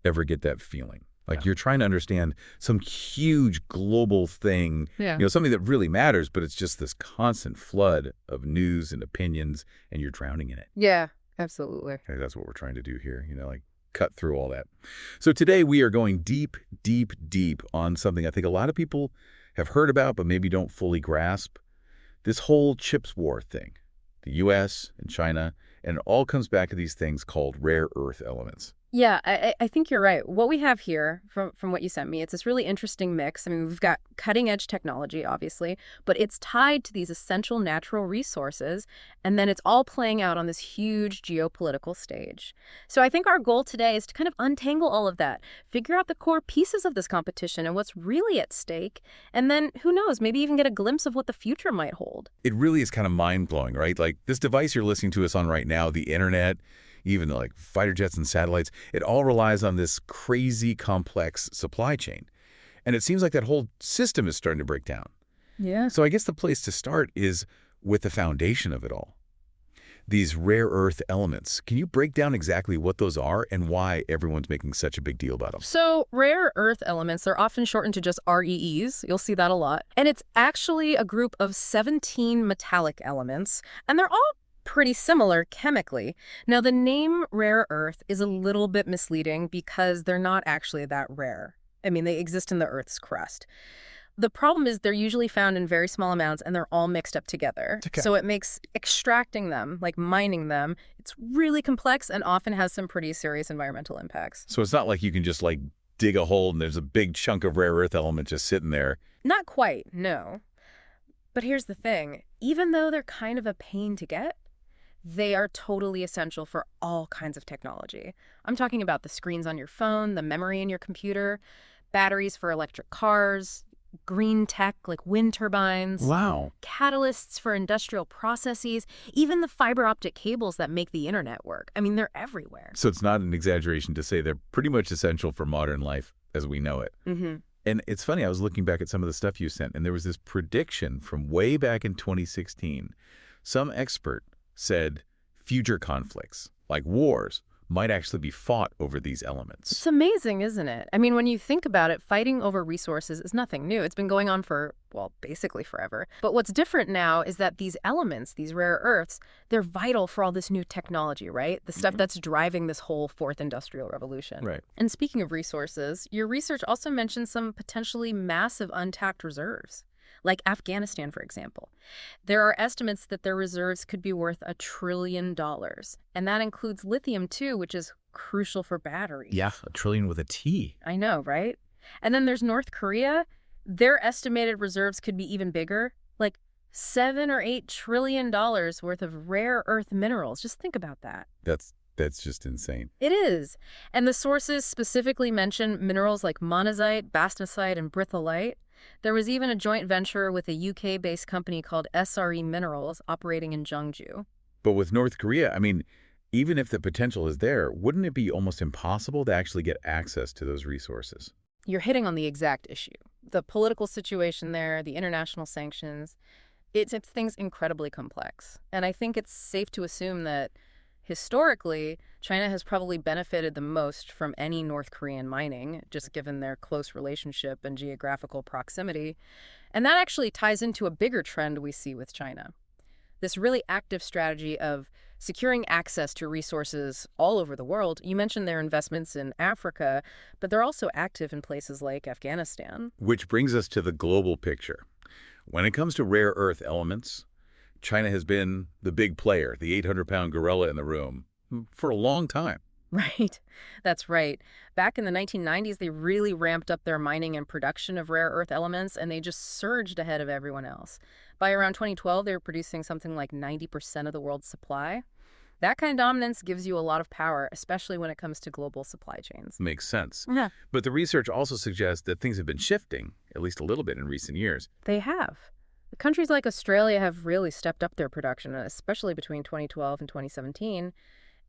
ever get that feeling? Like you're trying to understand some huge global thing, something that really matters, but it's just this constant flood of news and opinions, and you're drowning in it. Yeah, absolutely. Okay, that's what we're trying to do here, like cut through all that. So today we are going deep, deep, deep on something I think a lot of people have heard about, but maybe don't fully grasp. This whole chips war thing, the U.S. and China, and it all comes back to these things called rare earth elements. Yeah, I think you're right. What we have here from what you sent me, it's this really interesting mix. I mean, we've got cutting edge technology, obviously, but it's tied to these essential natural resources, and then it's all playing out on this huge geopolitical stage. So I think our goal today is to kind of untangle all of that, figure out the core pieces of this competition and what's really at stake, and then, who knows, maybe even get a glimpse of what the future might hold. It really is kind of mind-blowing, right? Like this device you're listening to us on right now, the internet, even like fighter jets and satellites, it all relies on this crazy complex supply chain. And it seems like that whole system is starting to break down. Yeah. So I guess the place to start is with the foundation of it all. These rare earth elements. Can you break down exactly what those are and why everyone's making such a big deal about them? So rare earth elements are often shortened to just REEs. You'll see that a lot. And it's actually a group of 17 metallic elements, and they're all pretty similar chemically. Now, the name rare earth is a little bit misleading because they're not actually that rare. I mean, they exist in the Earth's crust. The problem is they're usually found in very small amounts and they're all mixed up together. Okay. So it makes extracting them, like mining them, it's really complex and often has some pretty serious environmental impacts. So it's not like you can just like dig a hole and there's a big chunk of rare earth element just sitting there. Not quite, no. But here's the thing. Even though they're kind of a pain to get, they are totally essential for all kinds of technology. I'm talking about the screens on your phone, the memory in your computer, batteries for electric cars, green tech like wind turbines. Wow. Catalysts for industrial processes, even the fiber optic cables that make the internet work. I mean, they're everywhere. So it's not an exaggeration to say they're pretty much essential for modern life as we know it. Mm-hmm. And it's funny, I was looking back at some of the stuff you sent, and there was this prediction from way back in 2016. Some expert said future conflicts, like wars, might actually be fought over these elements. It's amazing, isn't it? I mean, when you think about it, fighting over resources is nothing new. It's been going on for, well, basically forever. But what's different now is that these elements, these rare earths, they're vital for all this new technology, right? The stuff that's driving this whole fourth industrial revolution. Right. And speaking of resources, your research also mentions some potentially massive untapped reserves, like Afghanistan, for example. There are estimates that their reserves could be worth $1 trillion. And that includes lithium, too, which is crucial for batteries. Yeah, $1 trillion with a T. I know, right? And then there's North Korea. Their estimated reserves could be even bigger, like $7 or $8 trillion worth of rare earth minerals. Just think about that. That's just insane. It is. And the sources specifically mention minerals like monazite, bastnasite, and britholite. There was even a joint venture with a UK-based company called SRE Minerals operating in Jeongju. But with North Korea, I mean, even if the potential is there, wouldn't it be almost impossible to actually get access to those resources? You're hitting on the exact issue. The political situation there, the international sanctions, it's things incredibly complex. And I think it's safe to assume that historically, China has probably benefited the most from any North Korean mining, just given their close relationship and geographical proximity. And that actually ties into a bigger trend we see with China. This really active strategy of securing access to resources all over the world. You mentioned their investments in Africa, but they're also active in places like Afghanistan. Which brings us to the global picture. When it comes to rare earth elements, China has been the big player, the 800-pound gorilla in the room, for a long time. Right. That's right. Back in the 1990s, they really ramped up their mining and production of rare earth elements, and they just surged ahead of everyone else. By around 2012, they were producing something like 90% of the world's supply. That kind of dominance gives you a lot of power, especially when it comes to global supply chains. Makes sense. Yeah. But the research also suggests that things have been shifting, at least a little bit in recent years. They have. Countries like Australia have really stepped up their production, especially between 2012 and 2017.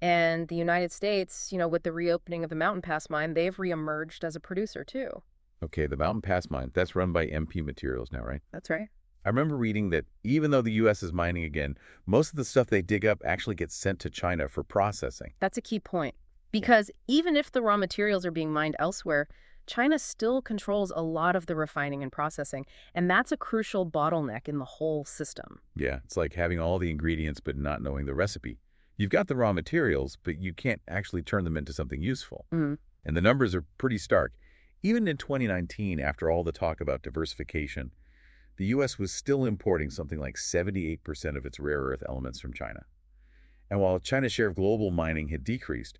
And the United States, with the reopening of the Mountain Pass mine, they've reemerged as a producer, too. Okay, the Mountain Pass mine, that's run by MP Materials now, right? That's right. I remember reading that even though the U.S. is mining again, most of the stuff they dig up actually gets sent to China for processing. That's a key point. Because even if the raw materials are being mined elsewhere, China still controls a lot of the refining and processing, and that's a crucial bottleneck in the whole system. Yeah, it's like having all the ingredients but not knowing the recipe. You've got the raw materials, but you can't actually turn them into something useful. Mm. And the numbers are pretty stark. Even in 2019, after all the talk about diversification, the U.S. was still importing something like 78% of its rare earth elements from China. And while China's share of global mining had decreased,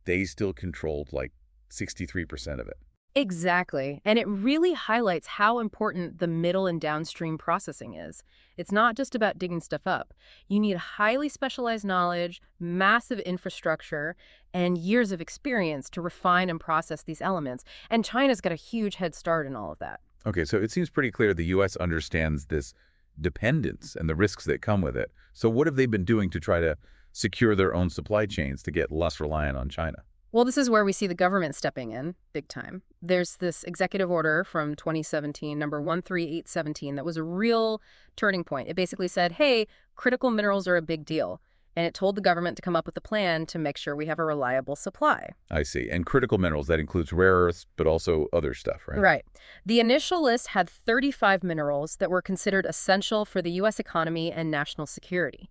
they still controlled like 63% of it. Exactly. And it really highlights how important the middle and downstream processing is. It's not just about digging stuff up. You need highly specialized knowledge, massive infrastructure, and years of experience to refine and process these elements. And China's got a huge head start in all of that. Okay, so it seems pretty clear the U.S. understands this dependence and the risks that come with it. So what have they been doing to try to secure their own supply chains to get less reliant on China? Well, this is where we see the government stepping in big time. There's this executive order from 2017, number 13817, that was a real turning point. It basically said, hey, critical minerals are a big deal. And it told the government to come up with a plan to make sure we have a reliable supply. I see. And critical minerals, that includes rare earths, but also other stuff, right? Right. The initial list had 35 minerals that were considered essential for the U.S. economy and national security.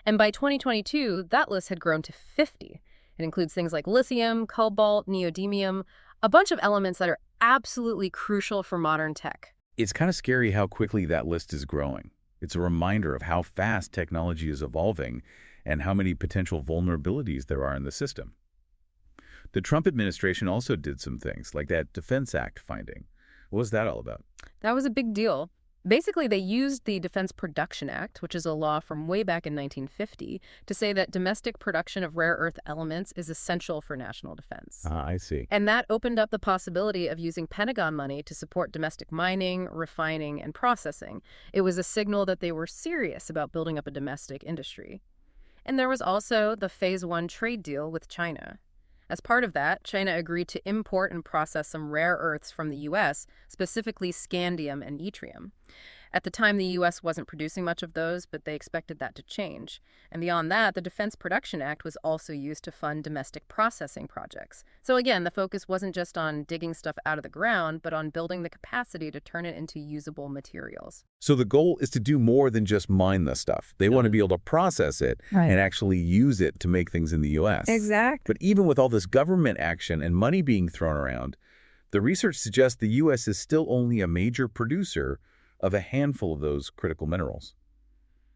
And by 2022, that list had grown to 50. It includes things like lithium, cobalt, neodymium, a bunch of elements that are absolutely crucial for modern tech. It's kind of scary how quickly that list is growing. It's a reminder of how fast technology is evolving and how many potential vulnerabilities there are in the system. The Trump administration also did some things, like that Defense Act finding. What was that all about? That was a big deal. Basically, they used the Defense Production Act, which is a law from way back in 1950, to say that domestic production of rare earth elements is essential for national defense. I see. And that opened up the possibility of using Pentagon money to support domestic mining, refining, and processing. It was a signal that they were serious about building up a domestic industry. And there was also the Phase 1 trade deal with China. As part of that, China agreed to import and process some rare earths from the U.S., specifically scandium and yttrium. At the time, the U.S. wasn't producing much of those, but they expected that to change. And beyond that, the Defense Production Act was also used to fund domestic processing projects. So again, the focus wasn't just on digging stuff out of the ground, but on building the capacity to turn it into usable materials. So the goal is to do more than just mine the stuff. They want to be able to process it and actually use it to make things in the U.S. Exactly. But even with all this government action and money being thrown around, the research suggests the U.S. is still only a major producer of a handful of those critical minerals.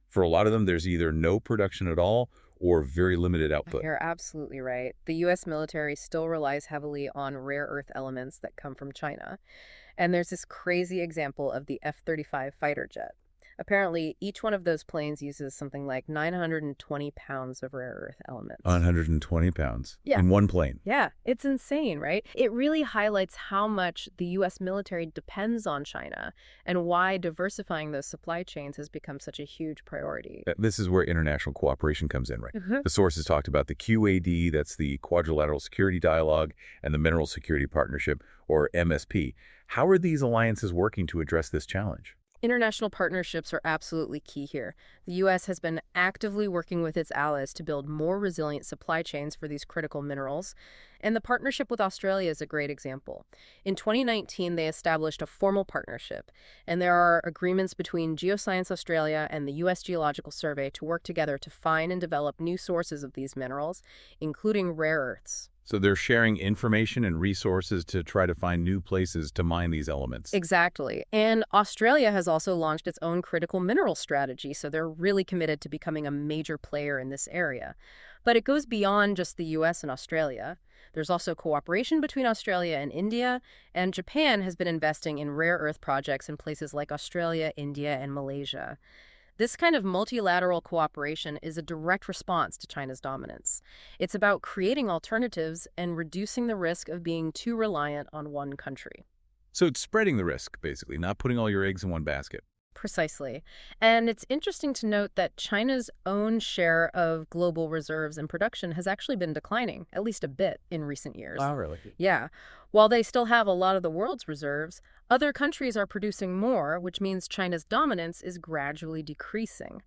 For a lot of them, there's either no production at all or very limited output. You're absolutely right. The U.S. military still relies heavily on rare earth elements that come from China. And there's this crazy example of the F-35 fighter jet. Apparently, each one of those planes uses something like 920 pounds of rare earth elements. 120 pounds Yeah. in one plane. Yeah, it's insane, right? It really highlights how much the U.S. military depends on China and why diversifying those supply chains has become such a huge priority. This is where international cooperation comes in, right? Mhm. The sources talked about the QAD, that's the Quadrilateral Security Dialogue, and the Mineral Security Partnership, or MSP. How are these alliances working to address this challenge? International partnerships are absolutely key here. The U.S. has been actively working with its allies to build more resilient supply chains for these critical minerals, and the partnership with Australia is a great example. In 2019, they established a formal partnership, and there are agreements between Geoscience Australia and the U.S. Geological Survey to work together to find and develop new sources of these minerals, including rare earths. So they're sharing information and resources to try to find new places to mine these elements. Exactly. And Australia has also launched its own critical mineral strategy, so they're really committed to becoming a major player in this area. But it goes beyond just the U.S. and Australia. There's also cooperation between Australia and India, and Japan has been investing in rare earth projects in places like Australia, India, and Malaysia. This kind of multilateral cooperation is a direct response to China's dominance. It's about creating alternatives and reducing the risk of being too reliant on one country. So it's spreading the risk, basically, not putting all your eggs in one basket. Precisely. And it's interesting to note that China's own share of global reserves and production has actually been declining, at least a bit, in recent years. Oh, really? Yeah. While they still have a lot of the world's reserves, other countries are producing more, which means China's dominance is gradually decreasing.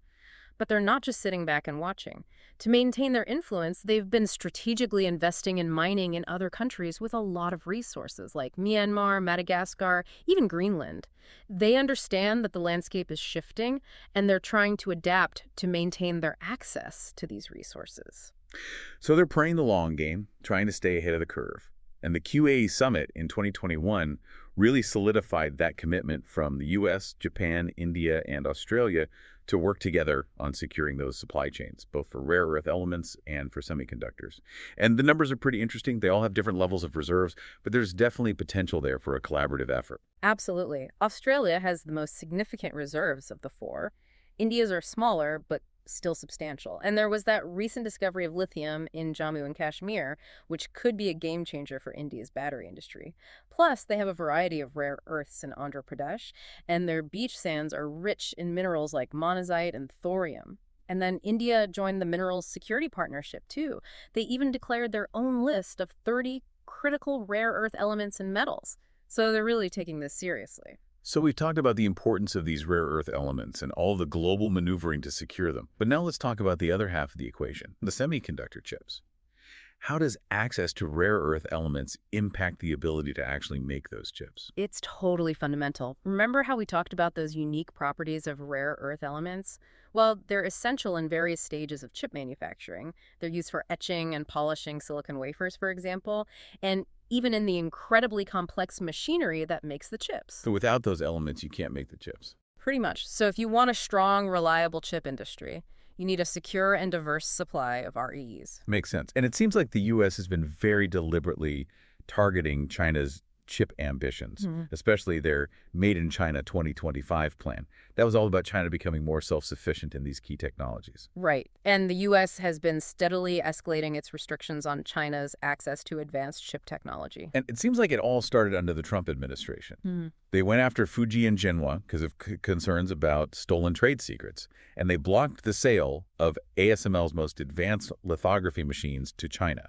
But they're not just sitting back and watching. To maintain their influence, they've been strategically investing in mining in other countries with a lot of resources, like Myanmar, Madagascar, even Greenland. They understand that the landscape is shifting, and they're trying to adapt to maintain their access to these resources. So they're playing the long game, trying to stay ahead of the curve. And the QAE summit in 2021 really solidified that commitment from the US, Japan, India, and Australia to work together on securing those supply chains, both for rare earth elements and for semiconductors. And the numbers are pretty interesting. They all have different levels of reserves, but there's definitely potential there for a collaborative effort. Absolutely. Australia has the most significant reserves of the four. India's are smaller, but still substantial. And there was that recent discovery of lithium in Jammu and Kashmir, which could be a game changer for India's battery industry. Plus, they have a variety of rare earths in Andhra Pradesh, and their beach sands are rich in minerals like monazite and thorium. And then India joined the Minerals Security Partnership, too. They even declared their own list of 30 critical rare earth elements and metals. So they're really taking this seriously. So we've talked about the importance of these rare earth elements and all the global maneuvering to secure them. But now let's talk about the other half of the equation, the semiconductor chips. How does access to rare earth elements impact the ability to actually make those chips? It's totally fundamental. Remember how we talked about those unique properties of rare earth elements? Well, they're essential in various stages of chip manufacturing. They're used for etching and polishing silicon wafers, for example, and even in the incredibly complex machinery that makes the chips. So without those elements, you can't make the chips. Pretty much. So if you want a strong, reliable chip industry, you need a secure and diverse supply of REEs. Makes sense. And it seems like the U.S. has been very deliberately targeting China's chip ambitions, especially their Made in China 2025 plan. That was all about China becoming more self-sufficient in these key technologies. Right. And the U.S. has been steadily escalating its restrictions on China's access to advanced chip technology. And it seems like it all started under the Trump administration. They went after Fuji and Jinhua because of concerns about stolen trade secrets, and they blocked the sale of ASML's most advanced lithography machines to China.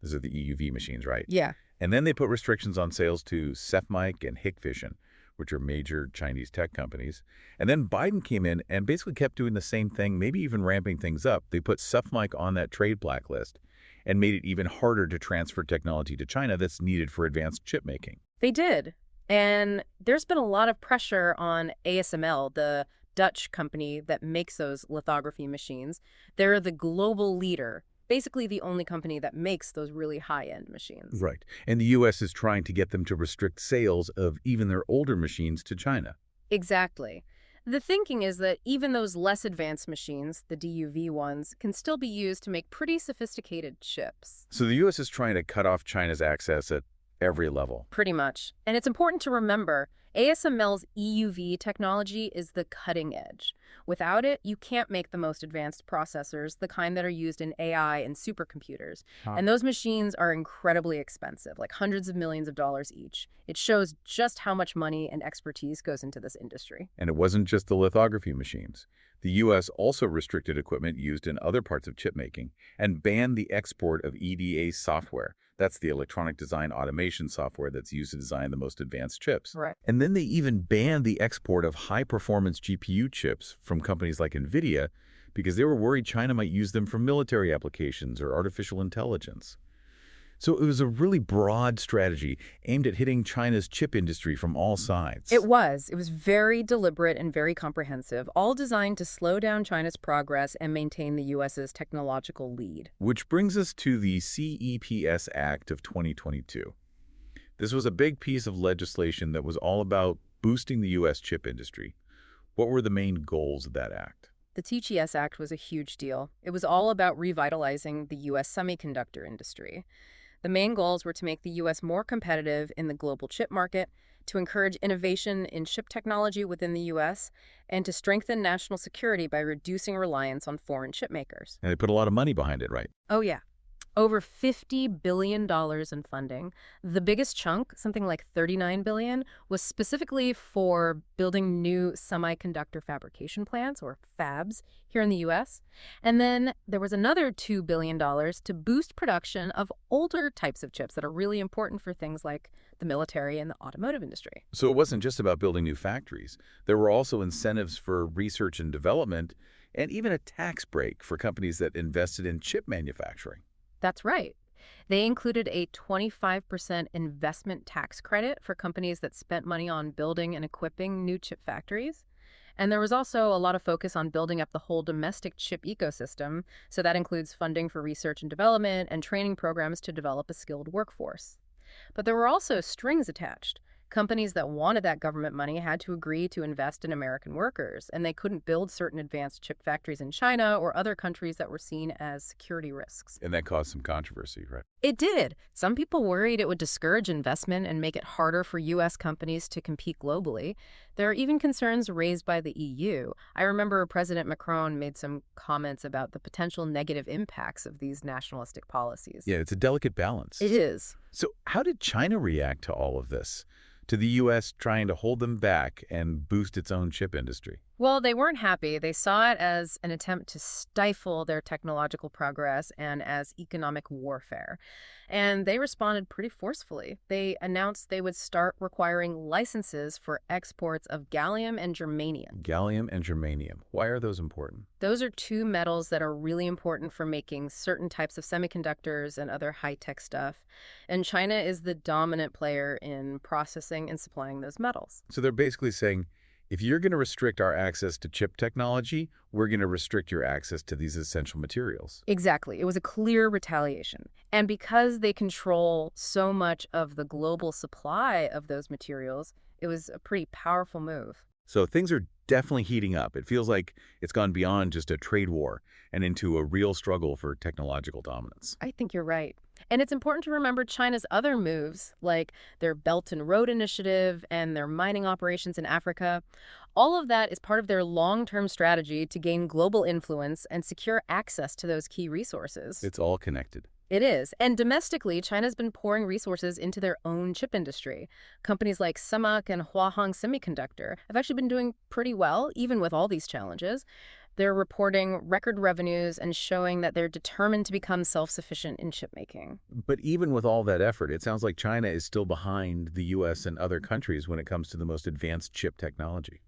Those are the EUV machines, right? Yeah. And then they put restrictions on sales to Cephmic and Hikvision, which are major Chinese tech companies. And then Biden came in and basically kept doing the same thing, maybe even ramping things up. They put Cephmic on that trade blacklist and made it even harder to transfer technology to China that's needed for advanced chip making. They did. And there's been a lot of pressure on ASML, the Dutch company that makes those lithography machines. They're the global leader, basically the only company that makes those really high-end machines. Right. And the U.S. is trying to get them to restrict sales of even their older machines to China. Exactly. The thinking is that even those less advanced machines, the DUV ones, can still be used to make pretty sophisticated chips. So the U.S. is trying to cut off China's access at every level. Pretty much. And it's important to remember, ASML's EUV technology is the cutting edge. Without it, you can't make the most advanced processors, the kind that are used in AI and supercomputers. And those machines are incredibly expensive, like hundreds of millions of dollars each. It shows just how much money and expertise goes into this industry. And it wasn't just the lithography machines. The U.S. also restricted equipment used in other parts of chip making and banned the export of EDA software. That's the electronic design automation software that's used to design the most advanced chips. Right. And then they even banned the export of high-performance GPU chips from companies like NVIDIA because they were worried China might use them for military applications or artificial intelligence. So it was a really broad strategy aimed at hitting China's chip industry from all sides. It was. It was very deliberate and very comprehensive, all designed to slow down China's progress and maintain the U.S.'s technological lead. Which brings us to the CEPS Act of 2022. This was a big piece of legislation that was all about boosting the U.S. chip industry. What were the main goals of that act? The TCS Act was a huge deal. It was all about revitalizing the U.S. semiconductor industry. The main goals were to make the U.S. more competitive in the global chip market, to encourage innovation in chip technology within the U.S., and to strengthen national security by reducing reliance on foreign chip makers. And they put a lot of money behind it, right? Oh, yeah. Over $50 billion in funding. The biggest chunk, something like $39 billion, was specifically for building new semiconductor fabrication plants, or fabs, here in the U.S. And then there was another $2 billion to boost production of older types of chips that are really important for things like the military and the automotive industry. So it wasn't just about building new factories. There were also incentives for research and development and even a tax break for companies that invested in chip manufacturing. That's right. They included a 25% investment tax credit for companies that spent money on building and equipping new chip factories. And there was also a lot of focus on building up the whole domestic chip ecosystem. So that includes funding for research and development and training programs to develop a skilled workforce. But there were also strings attached. Companies that wanted that government money had to agree to invest in American workers, and they couldn't build certain advanced chip factories in China or other countries that were seen as security risks. And that caused some controversy, right? It did. Some people worried it would discourage investment and make it harder for U.S. companies to compete globally. There are even concerns raised by the EU. I remember President Macron made some comments about the potential negative impacts of these nationalistic policies. Yeah, it's a delicate balance. It is. So how did China react to all of this? To the U.S. trying to hold them back and boost its own chip industry? Well, they weren't happy. They saw it as an attempt to stifle their technological progress and as economic warfare. And they responded pretty forcefully. They announced they would start requiring licenses for exports of gallium and germanium. Gallium and germanium. Why are those important? Those are two metals that are really important for making certain types of semiconductors and other high-tech stuff. And China is the dominant player in processing and supplying those metals. So they're basically saying, if you're going to restrict our access to chip technology, we're going to restrict your access to these essential materials. Exactly. It was a clear retaliation. And because they control so much of the global supply of those materials, it was a pretty powerful move. So things are definitely heating up. It feels like it's gone beyond just a trade war and into a real struggle for technological dominance. I think you're right. And it's important to remember China's other moves, like their Belt and Road Initiative and their mining operations in Africa. All of that is part of their long-term strategy to gain global influence and secure access to those key resources. It's all connected. It is. And domestically, China's been pouring resources into their own chip industry. Companies like SEMC and Huahong Semiconductor have actually been doing pretty well, even with all these challenges. They're reporting record revenues and showing that they're determined to become self-sufficient in chip making. But even with all that effort, it sounds like China is still behind the U.S. and other countries when it comes to the most advanced chip technology.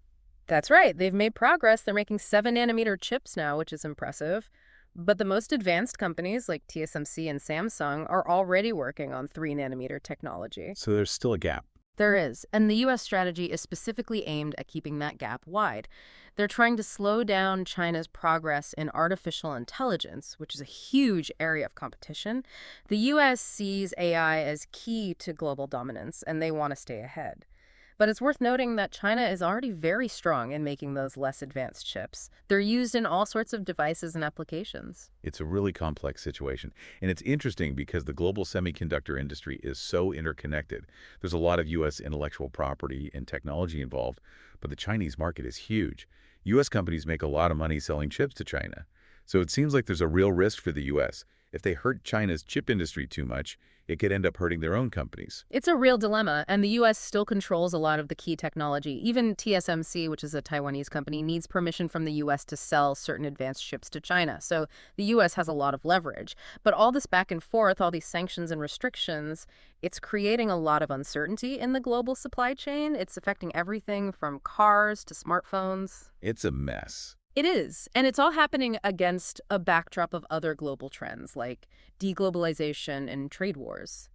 That's right. They've made progress. They're making 7-nanometer chips now, which is impressive. But the most advanced companies like TSMC and Samsung are already working on 3-nanometer technology. So there's still a gap. There is, and the U.S. strategy is specifically aimed at keeping that gap wide. They're trying to slow down China's progress in artificial intelligence, which is a huge area of competition. The U.S. sees AI as key to global dominance, and they want to stay ahead. But it's worth noting that China is already very strong in making those less advanced chips. They're used in all sorts of devices and applications. It's a really complex situation. And it's interesting because the global semiconductor industry is so interconnected. There's a lot of U.S. intellectual property and technology involved, but the Chinese market is huge. U.S. companies make a lot of money selling chips to China. So it seems like there's a real risk for the U.S. If they hurt China's chip industry too much, it could end up hurting their own companies. It's a real dilemma, and the U.S. still controls a lot of the key technology. Even TSMC, which is a Taiwanese company, needs permission from the U.S. to sell certain advanced chips to China. So the U.S. has a lot of leverage. But all this back and forth, all these sanctions and restrictions, it's creating a lot of uncertainty in the global supply chain. It's affecting everything from cars to smartphones. It's a mess. It is, and it's all happening against a backdrop of other global trends like deglobalization and trade wars.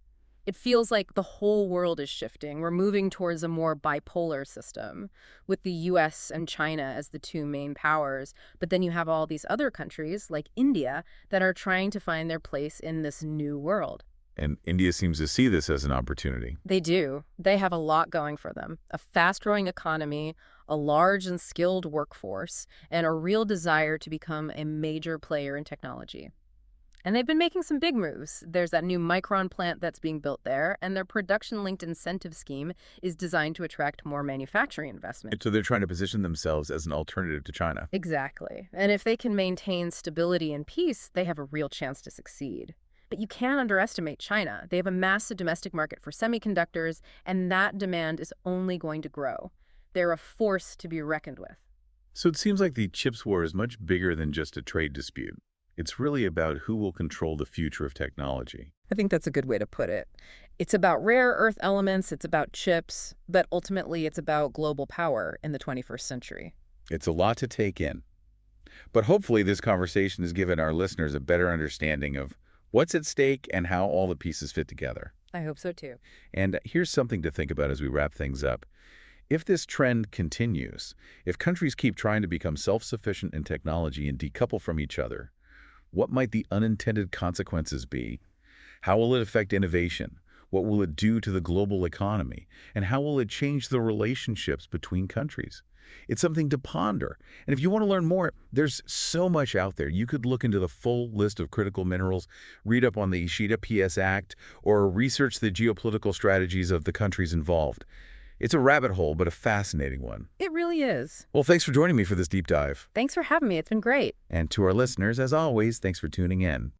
It feels like the whole world is shifting. We're moving towards a more bipolar system with the US and China as the two main powers. But then you have all these other countries like India that are trying to find their place in this new world. And India seems to see this as an opportunity. They do. They have a lot going for them. A fast-growing economy, a large and skilled workforce, and a real desire to become a major player in technology. And they've been making some big moves. There's that new Micron plant that's being built there, and their production-linked incentive scheme is designed to attract more manufacturing investment. So they're trying to position themselves as an alternative to China. Exactly. And if they can maintain stability and peace, they have a real chance to succeed. But you can't underestimate China. They have a massive domestic market for semiconductors, and that demand is only going to grow. They're a force to be reckoned with. So it seems like the chips war is much bigger than just a trade dispute. It's really about who will control the future of technology. I think that's a good way to put it. It's about rare earth elements, it's about chips, but ultimately it's about global power in the 21st century. It's a lot to take in. But hopefully this conversation has given our listeners a better understanding of what's at stake and how all the pieces fit together. I hope so too. And here's something to think about as we wrap things up. If this trend continues, if countries keep trying to become self-sufficient in technology and decouple from each other, what might the unintended consequences be? How will it affect innovation? What will it do to the global economy? And how will it change the relationships between countries? It's something to ponder. And if you want to learn more, there's so much out there. You could look into the full list of critical minerals, read up on the Ishida PS Act, or research the geopolitical strategies of the countries involved. It's a rabbit hole, but a fascinating one. It really is. Well, thanks for joining me for this deep dive. Thanks for having me. It's been great. And to our listeners, as always, thanks for tuning in.